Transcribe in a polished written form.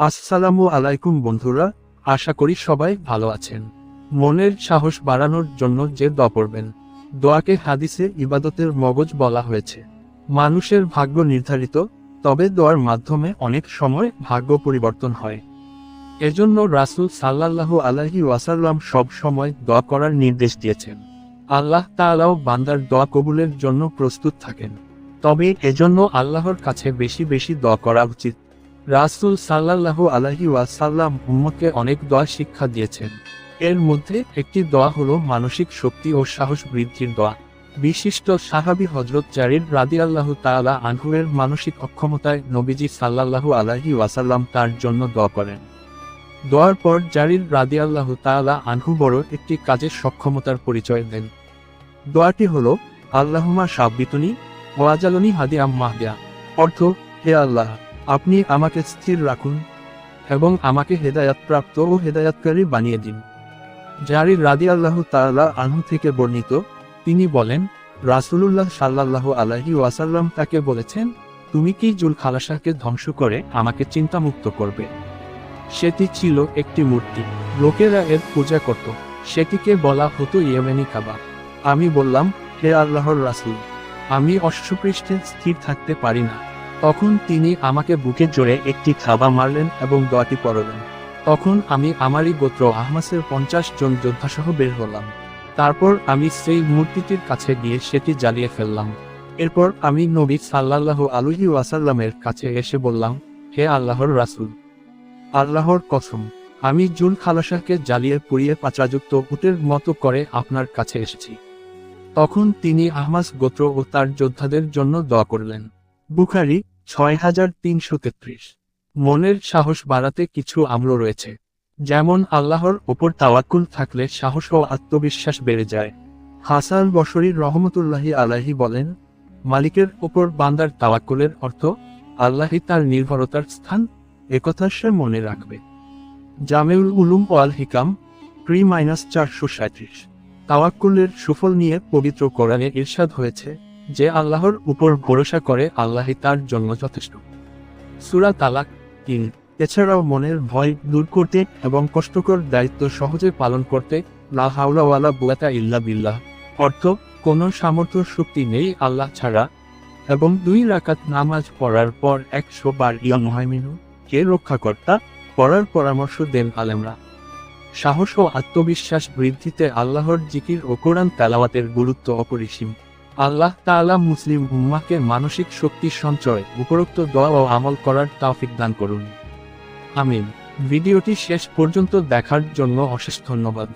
আসসালামু আলাইকুম বন্ধুরা, আশা করি সবাই ভালো আছেন। মনের সাহস বাড়ানোর জন্য যে দোয়া পড়বেন। দোয়াকে হাদিসে ইবাদতের মগজ বলা হয়েছে। মানুষের ভাগ্য নির্ধারিত, তবে দোয়ার মাধ্যমে অনেক সময় ভাগ্য পরিবর্তন হয়। এজন্য রাসূল সাল্লাল্লাহু আলাইহি ওয়াসাল্লাম সব সময় দোয়া করার নির্দেশ দিয়েছেন। আল্লাহ তাআলাও বান্দার দোয়া কবুলের জন্য প্রস্তুত থাকেন, তবে এজন্য আল্লাহর কাছে বেশি বেশি দোয়া করা উচিত। রাসূল সাল্লাল্লাহু আলাইহি ওয়াসাল্লাম উম্মতকে অনেক দোয়া শিক্ষা দিয়েছেন। এর মধ্যে একটি দোয়া হলো মানসিক শক্তি ও সাহস বৃদ্ধির দোয়া। বিশিষ্ট সাহাবী হযরত জারির রাদিয়াল্লাহু তাআলা আনহু এর মানসিক অক্ষমতায় নবীজি সাল্লাল্লাহু আলাইহি ওয়াসাল্লাম তার জন্য দোয়া করেন। দোয়ার পর জারির রাদিয়াল্লাহু তাআলা আনহু বড় একটি কাজের সক্ষমতার পরিচয় দেন। দোয়াটি হলো আল্লাহুম্মা সাব্বিতুনি ওয়াজালনি হাদিয়াম মাহদিয়া। অর্থ, হে আল্লাহ, আপনি আমাকে স্থির রাখুন এবং আমাকে হেদায়াতপ্রাপ্ত ও হেদায়াতকারী বানিয়ে দিন। জারির রাদিয়াল্লাহু তাআলা আনহু থেকে বর্ণিত, তিনি বলেন, রাসূলুল্লাহ সাল্লাল্লাহু আলাইহি ওয়াসাল্লাম তাকে বলেছেন, তুমি কি জুলখালাসাকে ধ্বংস করে আমাকে চিন্তামুক্ত করবে? সেটি ছিল একটি মূর্তি, লোকেরা এর পূজা করত। সেটিকে বলা হতো ইয়েমেনি কাবা। আমি বললাম, হে আল্লাহর রাসূল, আমি অশ্বপৃষ্ঠে স্থির থাকতে পারি না। তখন তিনি আমাকে বুকে জোরে একটি থাবা মারলেন এবং দোয়াটি পড়লেন। তখন আমি আমারই গোত্র আহমাসের 50 জন যোদ্ধাসহ বের হলাম। তারপর আমি সেই মূর্তিটির কাছে গিয়ে সেটি জ্বালিয়ে ফেললাম। এরপর আমি নবী সাল্লাল্লাহু আলাইহি ওয়াসাল্লামের কাছে এসে বললাম, হে আল্লাহর রাসূল, আল্লাহর কসম, আমি জুলখালাসাকে জ্বালিয়ে পুড়িয়ে পাচরাযুক্ত উটের মতো করে আপনার কাছে এসেছি। তখন তিনি আহমাস গোত্র ও তার যোদ্ধাদের জন্য দোয়া করলেন। বুখারী 6333। মনের সাহস বাড়াতে কিছু আমল রয়েছে। যেমন আল্লাহর ওপর তাওয়াক্কুল থাকলে সাহস ও আত্মবিশ্বাস বেড়ে যায়। হাসান বসরী রহমতুল্লাহি আলাইহি বলেন, মালিকের ওপর বান্দার তাওয়াক্কুলের অর্থ আল্লাহই তার নির্ভরতার স্থান, একথা সে মনে রাখবে। জামেউল উলুম ওয়াল হিকাম 3-437। তাওয়াক্কুলের সুফল নিয়ে পবিত্র কোরআনে ইরশাদ হয়েছে, যে আল্লাহর উপর ভরসা করে আল্লাহই তার জন্য যথেষ্ট। সূরা তালাক 3। এছাড়াও মনের ভয় দূর করতে এবং কষ্টকর দায়িত্ব সহজে পালন করতে লা হাওলা ওয়ালা কুওয়াতা ইল্লা বিল্লাহ, অর্থ, কোনো সামর্থ্য শক্তি নেই আল্লাহ ছাড়া, এবং 2 রাকাত নামাজ পড়ার পর 100 বার ইয়া মুহাইমিনু কে রক্ষাকর্তা পড়ার পরামর্শ দেন আলেমরা। সাহস ও আত্মবিশ্বাস বৃদ্ধিতে আল্লাহর জিকির ও কোরআন তেলাওয়াতের গুরুত্ব অপরিসীম। আল্লাহ তাআলা মুসলিম উম্মাহকে মানসিক শক্তি সঞ্চয়, উপরোক্ত দোয়া ও আমল করার তৌফিক দান করুন। আমিন। ভিডিওটি শেষ পর্যন্ত দেখার জন্য অশেষ ধন্যবাদ।